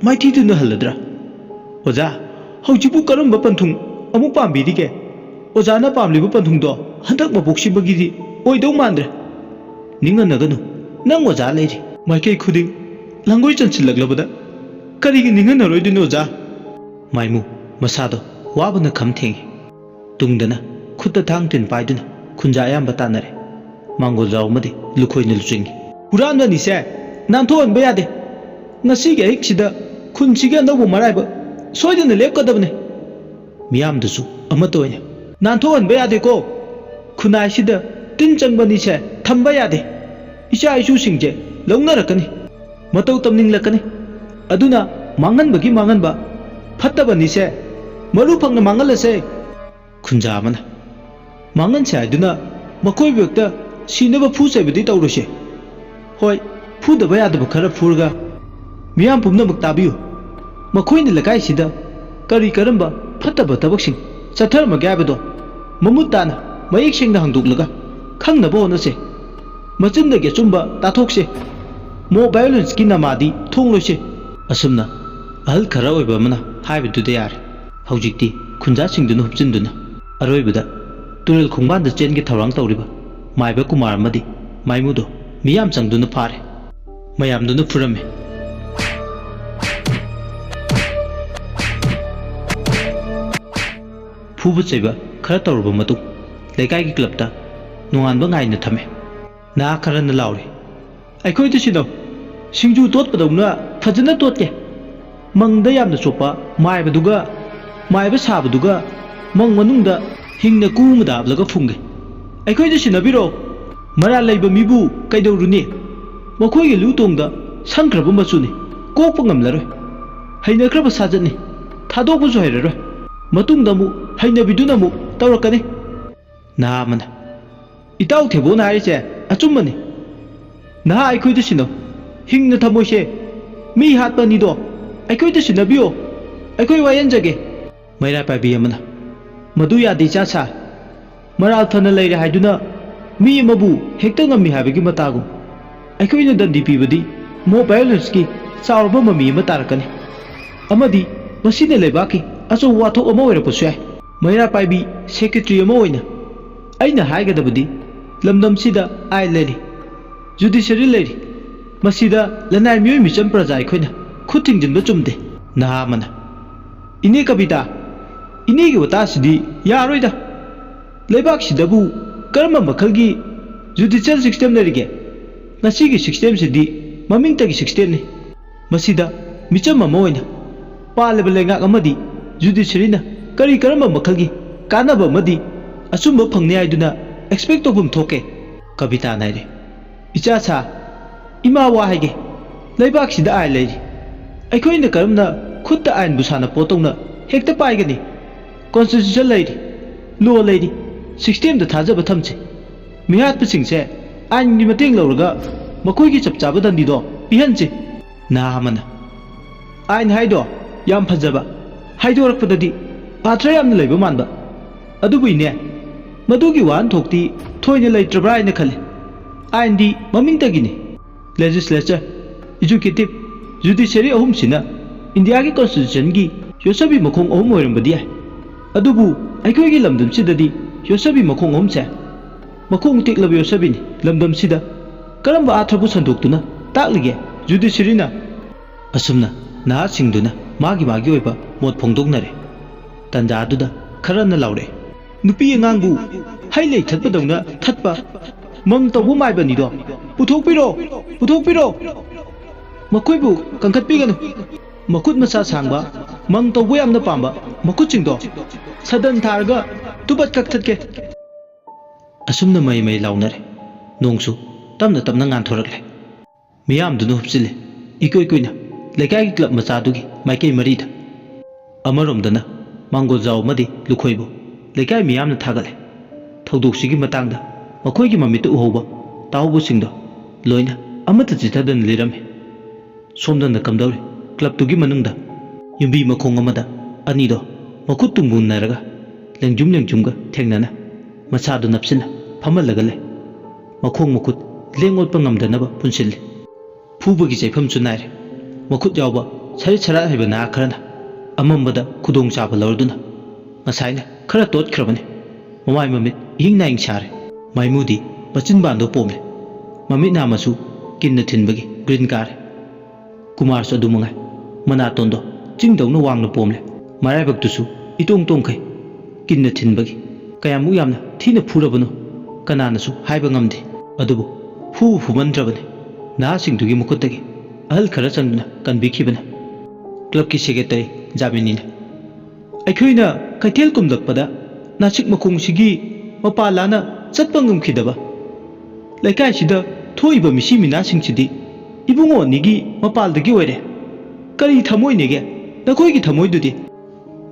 A: माइथीदुना हल्लद्रा ओजा हौजिबु करम पंथुंग अमु पाम्बिदिगे ओजाना पामलिबु पंथुंगदो हंदक मबोक्सिबगिदि ओइदौ मांद्रे निंगनगनु नंग ओजा लेरि माइकै खुदिंग लंगोइ चनसिलगलबदा करिगि निंगनरोइदुनो ओजा माइमु मसादो वाबना खमथेंगी तुंगदना खुत्ता थांग तिन पाइदुना खुंजा यामबा तानरे मांगोल जावमदि लुखोइना लुचिंगी हुरानबनिसे नांथोहनबा यादे ngasiगे हिक्सिदा खुनसिगे नबु मराइबा सोइदना लेपकदबने मियामदसु अमतोइने नानथोहनबा यादेको खुनाइसिदा तिन चंगबनिसे थंबा यादे इचा इसुसिंगजे लौनरकनी मतौ तमनिंगलकनी अदुना मांगनबगी मांगनबा फत्तबनिसे मरु फंगना मांगलसे खुंजामना मांगनसे आइदुना मकोइ व्यक्ता सिनबा फुचैबदि तौरसे होय फुदबा यादबा खरा फुरगा मियाम पुमनमक ताबियु मखोइन लकाइसिदा करी करंबा फत्तबा तबकसिंग चथरमगे हाबदो ममुताना मयेक सिंगदा हंदुकलगा खंगनबो होनसे मचिनदगे चुंबा ताथोकसे मो वायलेंस की नमादी थोंगलोसे असुमना अहल खरा ओइबा मना हाइबदुदे यार हौजिक्ति खुंजा सिंगदुना हुपचिनदुना अरोइबदा तुरेल खोंबानदा चेनगे थौरांग तौरिबा माइबा कुमार मदि माइमुदो मियाम चंगदुना फारे मयामदुना फुरमे फुब चैबा खरा तौरब मतु लेकाई की क्लबता नोंगानबा गाइना थमे ना खरना लाउरे अखोइदु सिनो सिंजु तोतपदौना फजना तोतके मंगदा यामना चोपा माइबा साबदुगा मंग मनुंगदा हिंगना कुमदाबलगा फुंगे अखोइदु सिनबिरो मरा लैबा मिबु कैदौरुनी मखोइगे लुतोंगदा संख्रब मचुनी कोकप ngamlaroi हैनख्रब साजनी थादोकबसु हैररoi मतुंगदमु हैनबिदुनमु तौरकनी नामना इताउ थेबोना हाइसे अचुमनी ना आइखोइदु सिनो हिंगना थमोइसे मी हातपनिदो आइखोइदु सिनबियो आइखोइ वायनजगे मैरा पाबी अमना मदु यादि चासा मराल थना लैरे हाइदुना मी मबु हेक्ता ngami हाबेगी मतागु आइखोइना दंदी पिबदी मो वायलेंस की चाउरबा ममी अमा तारकनी अमदी मसिने लेबाकी अचो वाथोक अमा ओइरपसु याय मैरा पाइबी सेक्रेटरी अमा ओइना अइना हाइगदबदी लमदमसिदा आइ लेरी जुडिशरी लेरी मसिदा लनाय मियोइ मिचम प्रजा आइखोइना खुथिंजिनबा चुमदे नामना इने कविता इनेगी वतासिदी यारोइदा लेबाकसिदबु करम मखलगी जुडिशियल सिस्टम लेरिगे ngasiगी सिस्टम सिदी ममिंगतगी सिस्टम नि मसिदा मिचम अमा ओइना पालेबा लेंगाक अमदी जुडिशरीना करी करम मखलगी कानबा अमदी अचुंबा फंगने आइदुना एक्सपेक्ट तौफम थोके कविता नाइरे इचा सा इमा वा हाइगे लेबाकसिदा आइ लेरी अखोइना करमना खुत्ता आइन बुसाना पोतौना हेक्ता पाइगनी कॉन्स्टिट्यूशन लेरी लो लेरी सिस्टम दा थाजबा थमचे ꯃꯤꯍꯥꯠꯄꯁꯤꯡꯁꯦ ꯑꯥꯏꯟꯒꯤ ꯃꯇꯦꯡ ꯂꯧꯔꯒ ꯃꯈꯣꯏꯒꯤ ꯆꯞ ꯆꯥꯕ ꯗꯟꯗꯤꯗꯣ ꯄꯤꯍꯟꯁꯤ꯫ ꯅꯍꯥ ꯑꯃꯅ ꯑꯥꯏꯟ ꯍꯥꯏꯗꯣ ꯌꯥꯝ ꯐꯖꯕ, ꯍꯥꯏꯗꯣꯔꯛꯄꯗꯗꯤ ꯑꯥꯔꯊ꯭ꯔ ꯌꯥꯝꯅ ꯂꯩꯕ ꯃꯥꯟꯕ, ꯑꯗꯨꯕꯨ ꯏꯅꯦ ꯃꯗꯨꯒꯤ ꯋꯥꯍꯟꯊꯣꯛꯇꯤ ꯊꯣꯏꯅ ꯂꯩꯇ꯭ꯔꯕ꯭ꯔꯥ ꯍꯥꯏꯅ ꯈꯜꯂꯤ꯫ ꯑꯥꯏꯟꯗꯤ ꯃꯃꯤꯡꯇꯒꯤꯅꯤ꯫ ꯂꯦꯖꯤꯁꯂꯦꯆꯔ, ꯑꯦꯖꯨꯀꯦꯇꯤꯚ, ꯖꯨꯗꯤꯁꯤꯌꯔꯤ ꯑꯍꯨꯝꯁꯤꯅ ꯏꯟꯗꯤꯌꯥꯒꯤ ꯀꯣꯟꯁꯇꯤꯇ꯭ꯌꯨꯁꯟꯒꯤ ꯌꯣꯠꯁꯕꯤ ꯃꯈꯣꯡ ꯑꯍꯨꯝ ꯑꯣꯏꯔꯝꯕꯗꯤ ꯌꯥꯏ, ꯑꯗꯨꯕꯨ ꯑꯩꯈꯣꯏꯒꯤ ꯂꯝꯗꯝꯁꯤꯗꯗꯤ ꯌꯣꯠꯁꯕꯤ ꯃꯈꯣꯡ ꯑꯍꯨꯝꯁꯦ ꯃꯈꯣꯡ ꯇꯦꯛꯂꯕ ꯌꯣꯠꯁꯕꯤꯅꯤ꯫ ꯂꯝꯗꯝꯁꯤꯗ ꯀꯔꯝꯕ ꯑꯥꯔꯊ꯭ꯔꯕꯨ ꯁꯟꯗꯣꯛꯇꯨꯅ ꯇꯥꯛꯂꯤꯒꯦ ꯖꯨꯗꯤꯁꯤꯌꯔꯤꯅ? ꯑꯁꯨꯝꯅ ꯅꯍꯥꯁꯤꯡꯗꯨꯅ ꯃꯥꯒꯤ ꯑꯣꯏꯕ ꯃꯣꯠ ꯐꯣꯡꯗꯣꯛꯅꯔꯦ꯫ ꯇꯟꯖꯥꯗꯨꯗ ꯈꯔꯅ ꯂꯥꯎꯔꯛꯑꯦ, ꯅꯨꯄꯤ ꯑꯉꯥꯡꯕꯨ ꯍꯩ ꯂꯩ ꯊꯠꯄꯗꯧꯅ ꯊꯠꯄ ꯃꯪ ꯇꯧꯕ ꯃꯥꯏꯕꯅꯤꯗꯣ ꯄꯨꯊꯣꯛꯄꯤꯔꯣ, ꯄꯨꯊꯣꯛꯄꯤꯔꯣ, ꯃꯈꯣꯏꯕꯨ ꯀꯟꯈꯠꯄꯤꯒꯅꯨ꯫ ꯃꯈꯨꯠ ꯃꯁꯥ ꯁꯥꯡꯕ, ꯃꯪ ꯇꯧꯕ ꯌꯥꯝꯅ ꯄꯥꯝꯕ ꯃꯈꯨꯠꯁꯤꯡꯗꯣ ꯁꯗꯟ ꯊꯥꯔꯒ ꯇꯨꯕꯠ ꯀꯛꯊꯠꯀꯦ꯫ ꯑꯁꯨꯝꯅ ꯃꯩ ꯂꯥꯎꯅꯔꯦ꯫ ꯅꯣꯡꯁꯨ ꯇꯞꯅ ꯇꯞꯅ ꯉꯥꯟꯊꯣꯔꯛꯂꯦ꯫ ꯃꯤꯌꯥꯝꯗꯨꯅ ꯍꯨꯞꯆꯤꯜꯂꯦ ꯏꯀꯨꯏ ꯀꯨꯏꯅ ꯂꯩꯀꯥꯏꯒꯤ ꯀ꯭ꯂꯕ ꯃꯆꯥꯗꯨꯒꯤ ꯃꯥꯏꯀꯩ ꯃꯔꯤꯗ꯫ ꯑꯃꯔꯣꯝꯗꯅ ꯃꯥꯡꯒꯣꯜꯖꯥꯎ ꯑꯃꯗꯤ ꯂꯨꯈꯣꯏꯕꯨ ꯂꯩꯀꯥꯏ ꯃꯤꯌꯥꯝꯅ ꯊꯥꯒꯠꯂꯦ꯫ ꯊꯧꯗꯣꯛꯁꯤꯒꯤ ꯃꯇꯥꯡꯗ ꯃꯈꯣꯏꯒꯤ ꯃꯃꯤꯠꯇ ꯎꯍꯧꯕ ꯇꯥꯍꯧꯕꯁꯤꯡꯗꯣ ꯂꯣꯏꯅ ꯑꯃꯠꯇ ꯆꯤꯊꯗꯅ ꯂꯤꯔꯝꯃꯤ꯫ ꯁꯣꯝꯗꯅ ꯀꯝꯗꯧꯔꯤ? ꯀ꯭ꯂꯕꯇꯨꯒꯤ ꯃꯅꯨꯡꯗ ꯌꯨꯝꯕꯤ ꯃꯈꯣꯡ ꯑꯃꯗ ꯑꯅꯤꯗꯣ ꯃꯈꯨꯠ ꯇꯨꯡꯕꯨꯟꯅꯔꯒ ꯂꯦꯡꯖꯨꯝꯒ ꯊꯦꯡꯅꯅ ꯃꯁꯥꯗꯨ ꯅꯞꯁꯤꯟꯅ ꯐꯝꯍꯜꯂꯒ ꯂꯩ꯫ ꯃꯈꯣꯡ ꯃꯈꯨꯠ ꯂꯦꯡ ꯑꯣꯠꯄ ꯉꯝꯗꯅꯕ ꯄꯨꯟꯁꯤꯜꯂꯤ꯫ ꯐꯨꯕꯒꯤ ꯆꯩꯐꯝꯁꯨ ꯅꯥꯏꯔꯦ꯫ ꯃꯈꯨꯠ ꯌꯥꯎꯕ ꯁꯔꯤꯠ ꯁꯔꯥꯠ ꯍꯩꯕ ꯅꯍꯥ ꯈꯔꯅ ꯑꯃꯝꯕꯗ ꯈꯨꯗꯣꯡꯆꯥꯕ ꯂꯧꯔꯗꯨꯅ ꯉꯁꯥꯏꯅ ꯈꯔ ꯇꯣꯠꯈ꯭ꯔꯕꯅꯤ꯫ ꯃꯃꯥꯏ ꯃꯃꯤꯠ ꯏꯍꯤꯡ ꯅꯥꯍꯤꯡ ꯁꯥꯔꯦ꯫ ꯃꯥꯏꯃꯨꯗꯤ ꯃꯆꯤꯟꯕꯥꯟꯗꯣ ꯄꯣꯝꯂꯦ꯫ ꯃꯃꯤꯠ ꯅꯥꯃꯁꯨ ꯀꯤꯟꯅ ꯊꯤꯟꯕꯒꯤ ꯒ꯭ꯔꯤꯟ ꯀꯥꯔꯦ꯫ ꯀꯨꯃꯥꯔꯁꯨ ꯑꯗꯨ ꯃꯉꯥꯏ꯫ ꯃꯅꯥꯇꯣꯟꯗꯣ ꯆꯤꯡꯗꯧꯅ ꯋꯥꯡꯅ ꯄꯣꯝꯂꯦ꯫ ꯃꯔꯥꯏꯕꯛꯇꯨꯁꯨ ꯏꯇꯣꯡ ꯇꯣꯡꯈꯩ ꯀꯤꯟꯅ ꯊꯤꯟꯕꯒꯤ꯫ ꯀꯌꯥꯃꯨꯛ ꯌꯥꯝꯅ ꯊꯤꯅ ꯐꯨꯔꯕꯅꯣ ꯀꯅꯥꯅꯁꯨ ꯍꯥꯏꯕ ꯉꯝꯗꯦ, ꯑꯗꯨꯕꯨ ꯐꯨꯃꯟꯗ꯭ꯔꯕꯅꯤ꯫ ꯅꯍꯥꯁꯤꯡꯗꯨꯒꯤ ꯃꯈꯨꯠꯇꯒꯤ ꯑꯍꯜ ꯈꯔ ꯆꯪꯗꯨꯅ ꯀꯟꯕꯤꯈꯤꯕꯅꯤ꯫ ꯀ꯭ꯂꯕꯀꯤ ꯁꯦꯀ꯭ꯔꯦꯇꯔꯤ ꯖꯥꯃꯤꯅꯤꯅ ꯑꯩꯈꯣꯏꯅ ꯀꯩꯊꯦꯜ ꯀꯨꯝꯂꯛꯄꯗ ꯅꯥꯁꯤꯛ ꯃꯈꯣꯡꯁꯤꯒꯤ ꯃꯄꯥ ꯂꯥꯅ ꯆꯠꯄ ꯉꯝꯈꯤꯗꯕ ꯂꯩꯀꯥꯏꯁꯤꯗ ꯊꯣꯛꯏꯕ ꯃꯤꯁꯤ ꯃꯤꯅꯥꯁꯤꯡꯁꯤꯗꯤ ꯏꯕꯨꯡꯉꯣ ꯑꯅꯤꯒꯤ ꯃꯄꯥꯜꯗꯒꯤ ꯑꯣꯏꯔꯦ꯫ ꯀꯔꯤ ꯊꯃꯣꯏꯅꯦꯒꯦ ꯅꯈꯣꯏꯒꯤ ꯊꯃꯣꯏꯗꯨꯗꯤ?